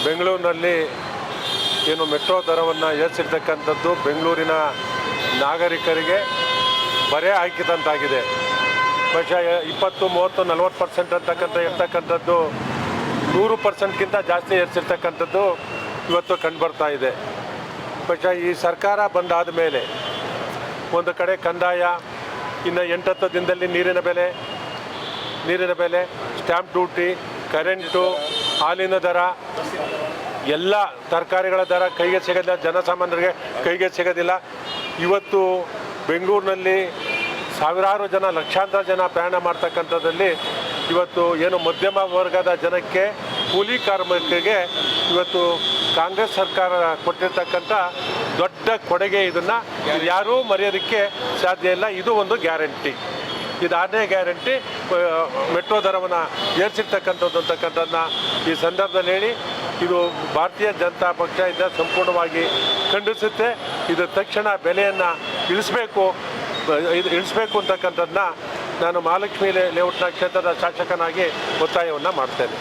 ಬೆಂಗಳೂರಿನಲ್ಲಿ ಏನು ಮೆಟ್ರೋ ದರವನ್ನು ಏರಿಸಿರ್ತಕ್ಕಂಥದ್ದು ಬೆಂಗಳೂರಿನ ನಾಗರಿಕರಿಗೆ ಬರೆ ಹಾಕಿದಂತಾಗಿದೆ. ಬಹುಶಃ 20, 30, 40% ಇರ್ತಕ್ಕಂಥದ್ದು 100%ಗಿಂತ ಜಾಸ್ತಿ ಏರಿಸಿರ್ತಕ್ಕಂಥದ್ದು ಇವತ್ತು ಕಂಡುಬರ್ತಾ ಇದೆ. ಬಹುಶಃ ಈ ಸರ್ಕಾರ ಬಂದಾದ ಮೇಲೆ ಒಂದು ಕಡೆ ಕಂದಾಯ, ಇನ್ನು 8-10 ದಿನದಲ್ಲಿ ನೀರಿನ ಬೆಲೆ, ಸ್ಟ್ಯಾಂಪ್ ಡ್ಯೂಟಿ, ಕರೆಂಟು, ಹಾಲಿನ ದರ, ಎಲ್ಲ ತರಕಾರಿಗಳ ದರ ಕೈಗೆ ಸಿಗೋದಿಲ್ಲ, ಜನಸಾಮಾನ್ಯರಿಗೆ ಕೈಗೆ ಸಿಗೋದಿಲ್ಲ. ಇವತ್ತು ಬೆಂಗಳೂರಿನಲ್ಲಿ ಸಾವಿರಾರು ಜನ, ಲಕ್ಷಾಂತರ ಜನ ಪ್ರಯಾಣ ಮಾಡ್ತಕ್ಕಂಥದ್ದಲ್ಲಿ ಇವತ್ತು ಏನು ಮಧ್ಯಮ ವರ್ಗದ ಜನಕ್ಕೆ, ಕೂಲಿ ಕಾರ್ಮಿಕರಿಗೆ ಇವತ್ತು ಕಾಂಗ್ರೆಸ್ ಸರ್ಕಾರ ಕೊಟ್ಟಿರ್ತಕ್ಕಂಥ ದೊಡ್ಡ ಕೊಡುಗೆ. ಇದನ್ನು ಯಾರೂ ಮರೆಯೋದಕ್ಕೆ ಸಾಧ್ಯ ಇಲ್ಲ. ಇದು ಒಂದು ಗ್ಯಾರಂಟಿ. ಇದು 6ನೇ ಗ್ಯಾರಂಟಿ ಮೆಟ್ರೋ ದರವನ್ನು ಏರಿಸಿರ್ತಕ್ಕಂಥದ್ದು ಅಂತಕ್ಕಂಥದ್ದನ್ನ ಈ ಸಂದರ್ಭದಲ್ಲಿ ಹೇಳಿ, ಇದು ಭಾರತೀಯ ಜನತಾ ಪಕ್ಷ ಇದನ್ನು ಸಂಪೂರ್ಣವಾಗಿ ಖಂಡಿಸುತ್ತೆ. ಇದು ತಕ್ಷಣ ಬೆಲೆಯನ್ನು ಇಳಿಸಬೇಕು ಅಂತಕ್ಕಂಥದ್ದನ್ನ ನಾನು ಮಹಾಲಕ್ಷ್ಮಿ ಲೇಔಟ್ನ ಕ್ಷೇತ್ರದ ಶಾಸಕನಾಗಿ ಒತ್ತಾಯವನ್ನು ಮಾಡ್ತೇನೆ.